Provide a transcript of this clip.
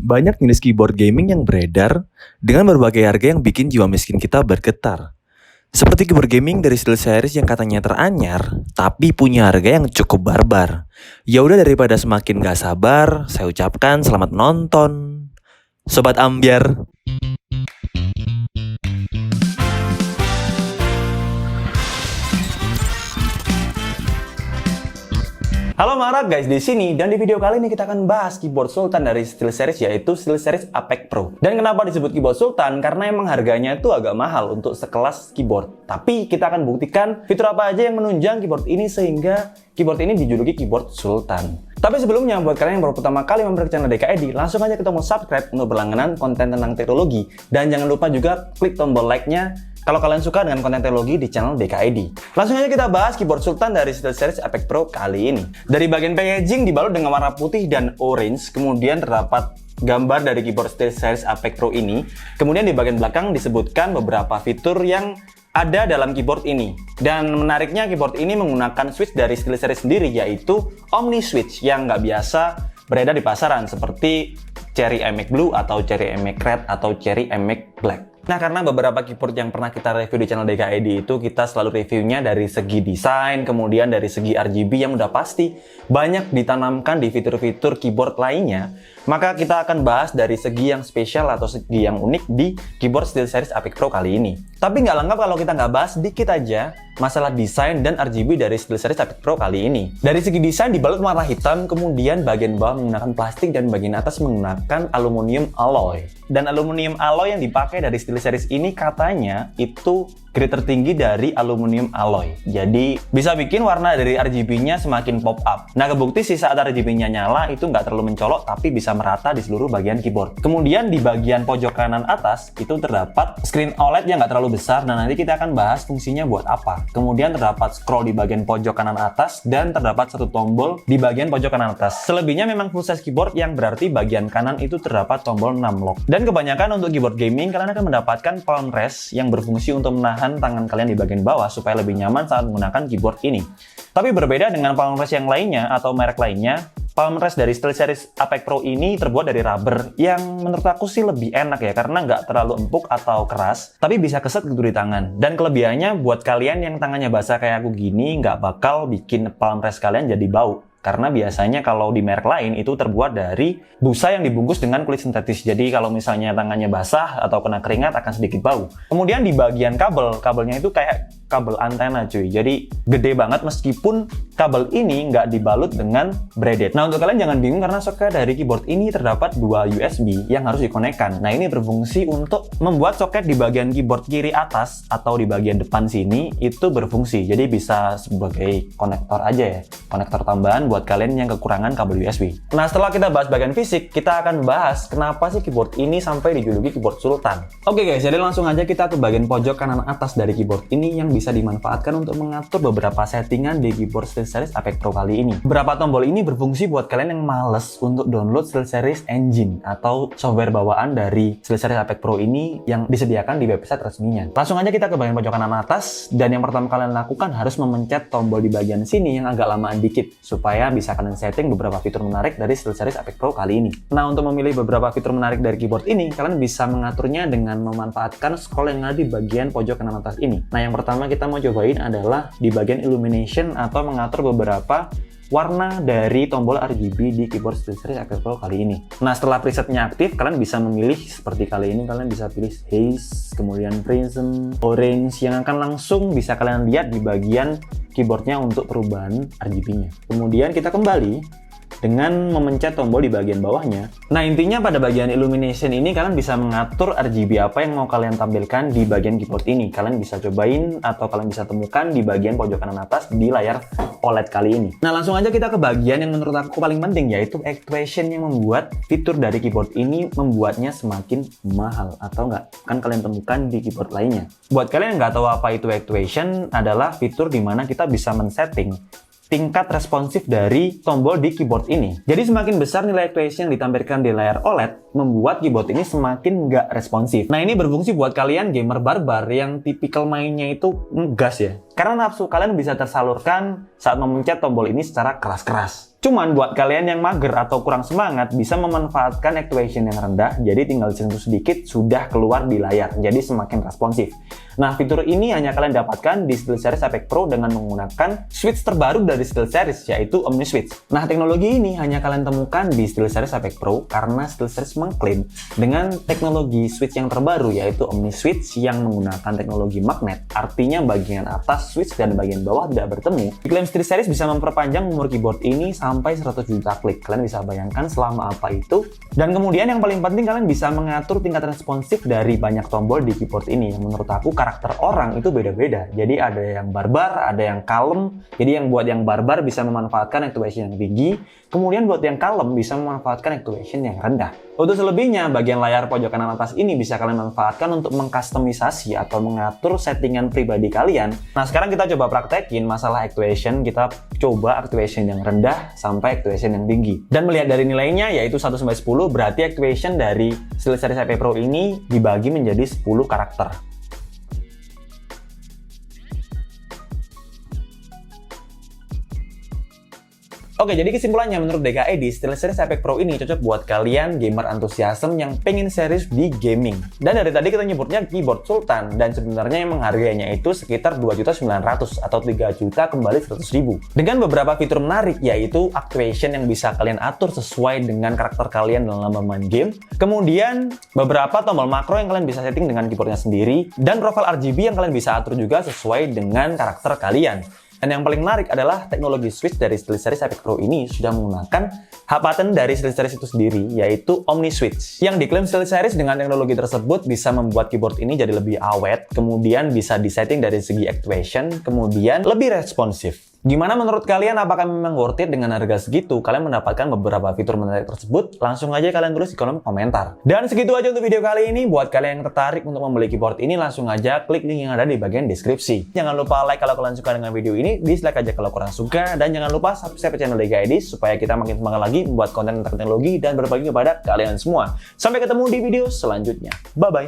Banyak jenis keyboard gaming yang beredar dengan berbagai harga yang bikin jiwa miskin kita bergetar. Seperti keyboard gaming dari SteelSeries yang katanya teranyar, tapi punya harga yang cukup barbar. Ya udah daripada semakin gak sabar, saya ucapkan selamat nonton. Sobat Ambiar. Halo Marak guys, di sini dan di video kali ini kita akan bahas keyboard Sultan dari SteelSeries, yaitu SteelSeries Apex Pro. Dan kenapa disebut keyboard Sultan? Karena emang harganya itu agak mahal untuk sekelas keyboard. Tapi kita akan buktikan fitur apa aja yang menunjang keyboard ini sehingga keyboard ini dijuluki keyboard Sultan. Tapi sebelumnya, buat kalian yang baru pertama kali memperkenalkan channel DKID, langsung aja kita mau subscribe untuk berlangganan konten tentang teknologi. Dan jangan lupa juga klik tombol like-nya kalau kalian suka dengan konten teknologi di channel DKID. Langsung aja kita bahas keyboard Sultan dari SteelSeries Apex Pro kali ini. Dari bagian packaging dibalut dengan warna putih dan orange, kemudian terdapat gambar dari keyboard SteelSeries Apex Pro ini. Kemudian di bagian belakang disebutkan beberapa fitur yang ada dalam keyboard ini. Dan menariknya keyboard ini menggunakan switch dari SteelSeries sendiri, yaitu Omni Switch yang nggak biasa beredar di pasaran seperti Cherry MX Blue atau Cherry MX Red atau Cherry MX Black. Nah, karena beberapa keyboard yang pernah kita review di channel DKID itu kita selalu reviewnya dari segi desain, kemudian dari segi RGB yang udah pasti banyak ditanamkan di fitur-fitur keyboard lainnya, maka kita akan bahas dari segi yang spesial atau segi yang unik di keyboard SteelSeries Apex Pro kali ini. Tapi nggak lengkap kalau kita nggak bahas dikit aja masalah desain dan RGB dari SteelSeries Apex Pro kali ini. Dari segi desain dibalut warna hitam, kemudian bagian bawah menggunakan plastik dan bagian atas menggunakan aluminium alloy. Dan aluminium alloy yang dipakai dari SteelSeries ini katanya itu grade tertinggi dari aluminium alloy. Jadi bisa bikin warna dari RGB-nya semakin pop up. Nah, kebukti sih saat RGB-nya nyala itu nggak terlalu mencolok tapi bisa merata di seluruh bagian keyboard. Kemudian di bagian pojok kanan atas itu terdapat screen OLED yang nggak terlalu besar dan nanti kita akan bahas fungsinya buat apa. Kemudian terdapat scroll di bagian pojok kanan atas dan terdapat satu tombol di bagian pojok kanan atas. Selebihnya memang full size keyboard yang berarti bagian kanan itu terdapat tombol 6 lock. Dan kebanyakan untuk keyboard gaming kalian akan mendapatkan palm rest yang berfungsi untuk menahan tangan kalian di bagian bawah supaya lebih nyaman saat menggunakan keyboard ini. Tapi berbeda dengan palm rest yang lainnya atau merek lainnya, palm rest dari SteelSeries Apex Pro ini terbuat dari rubber yang menurut aku sih lebih enak ya, karena nggak terlalu empuk atau keras, tapi bisa keset gitu di tangan. Dan kelebihannya buat kalian yang tangannya basah kayak aku gini, nggak bakal bikin palm rest kalian jadi bau. Karena biasanya kalau di merek lain itu terbuat dari busa yang dibungkus dengan kulit sintetis. Jadi kalau misalnya tangannya basah atau kena keringat akan sedikit bau. Kemudian di bagian kabelnya itu kayak kabel antena cuy. Jadi gede banget meskipun kabel ini nggak dibalut dengan braided. Nah, untuk kalian jangan bingung karena soket dari keyboard ini terdapat dua USB yang harus dikonekkan. Nah, ini berfungsi untuk membuat soket di bagian keyboard kiri atas atau di bagian depan sini itu berfungsi. Jadi bisa sebagai konektor aja ya. Konektor tambahan buat kalian yang kekurangan kabel USB. Nah, setelah kita bahas bagian fisik, kita akan bahas kenapa sih keyboard ini sampai dijuluki keyboard Sultan. Oke guys, jadi langsung aja kita ke bagian pojok kanan atas dari keyboard ini yang bisa dimanfaatkan untuk mengatur beberapa settingan di keyboard SteelSeries Apex Pro kali ini. Beberapa tombol ini berfungsi buat kalian yang males untuk download SteelSeries Engine atau software bawaan dari SteelSeries Apex Pro ini yang disediakan di website resminya. Langsung aja kita ke bagian pojok kanan atas, dan yang pertama kalian lakukan harus memencet tombol di bagian sini yang agak lamaan dikit supaya bisa kalian setting beberapa fitur menarik dari SteelSeries Apex Pro kali ini. Nah, untuk memilih beberapa fitur menarik dari keyboard ini, kalian bisa mengaturnya dengan memanfaatkan scroll yang ada di bagian pojok kanan atas ini. Nah, yang pertama kita mau cobain adalah di bagian illumination atau mengatur beberapa warna dari tombol RGB di keyboard SteelSeries Apex Pro kali ini. Nah, setelah presetnya aktif, kalian bisa memilih seperti kali ini. Kalian bisa pilih haze, kemudian prism, orange yang akan langsung bisa kalian lihat di bagian keyboardnya untuk perubahan RGB-nya. Kemudian kita kembali dengan memencet tombol di bagian bawahnya. Nah, intinya pada bagian illumination ini kalian bisa mengatur RGB apa yang mau kalian tampilkan di bagian keyboard ini. Kalian bisa cobain atau kalian bisa temukan di bagian pojok kanan atas di layar OLED kali ini. Nah, langsung aja kita ke bagian yang menurut aku paling penting, yaitu actuation yang membuat fitur dari keyboard ini membuatnya semakin mahal atau nggak akan kalian temukan di keyboard lainnya. Buat kalian yang nggak tahu apa itu actuation, adalah fitur di mana kita bisa men-setting tingkat responsif dari tombol di keyboard ini. Jadi semakin besar nilai actuation yang ditampilkan di layar OLED, membuat keyboard ini semakin nggak responsif. Nah, ini berfungsi buat kalian gamer barbar yang tipikal mainnya itu ngegas ya. Karena nafsu kalian bisa tersalurkan saat memencet tombol ini secara keras-keras. Cuman buat kalian yang mager atau kurang semangat bisa memanfaatkan actuation yang rendah, jadi tinggal disentuh sedikit sudah keluar di layar, jadi semakin responsif. Nah, fitur ini hanya kalian dapatkan di SteelSeries Apex Pro dengan menggunakan switch terbaru dari SteelSeries, yaitu OmniSwitch. Nah, teknologi ini hanya kalian temukan di SteelSeries Apex Pro karena SteelSeries mengklaim dengan teknologi switch yang terbaru, yaitu OmniSwitch yang menggunakan teknologi magnet. Artinya bagian atas switch dan bagian bawah tidak bertemu. Diklaim SteelSeries bisa memperpanjang umur keyboard ini sampai 100 juta klik. Kalian bisa bayangkan selama apa itu. Dan kemudian yang paling penting, kalian bisa mengatur tingkat responsif dari banyak tombol di keyboard ini. Yang menurut aku karakter orang itu beda-beda. Jadi ada yang barbar, ada yang kalem. Jadi yang buat yang barbar bisa memanfaatkan actuation yang tinggi. Kemudian buat yang kalem bisa memanfaatkan actuation yang rendah. Untuk selebihnya, bagian layar pojok kanan atas ini bisa kalian manfaatkan untuk mengkustomisasi atau mengatur settingan pribadi kalian. Nah, sekarang kita coba praktekin masalah actuation. Kita coba actuation yang rendah sampai actuation yang tinggi. Dan melihat dari nilainya yaitu 1-10, berarti actuation dari SteelSeries Apex Pro ini dibagi menjadi 10 karakter. Oke, jadi kesimpulannya menurut DKED, SteelSeries Apex Pro ini cocok buat kalian gamer antusiasme yang pengen serius di gaming. Dan dari tadi kita nyebutnya keyboard Sultan, dan sebenarnya emang harganya itu sekitar 2.900.000 atau 3 juta kembali 100.000. Dengan beberapa fitur menarik, yaitu actuation yang bisa kalian atur sesuai dengan karakter kalian dalam bermain game. Kemudian beberapa tombol makro yang kalian bisa setting dengan keyboardnya sendiri, dan profile RGB yang kalian bisa atur juga sesuai dengan karakter kalian. Dan yang paling menarik adalah teknologi switch dari SteelSeries Apex Pro ini sudah menggunakan hak paten dari SteelSeries itu sendiri, yaitu OmniSwitch. Yang diklaim SteelSeries dengan teknologi tersebut bisa membuat keyboard ini jadi lebih awet, kemudian bisa disetting dari segi actuation, kemudian lebih responsif. Gimana menurut kalian? Apakah memang worth it dengan harga segitu? Kalian mendapatkan beberapa fitur menarik tersebut? Langsung aja kalian tulis di kolom komentar. Dan segitu aja untuk video kali ini. Buat kalian yang tertarik untuk membeli keyboard ini, langsung aja klik link yang ada di bagian deskripsi. Jangan lupa like kalau kalian suka dengan video ini, dislike aja kalau kurang suka, dan jangan lupa subscribe channel DKED supaya kita makin semangat lagi membuat konten tentang teknologi dan berbagi kepada kalian semua. Sampai ketemu di video selanjutnya. Bye-bye!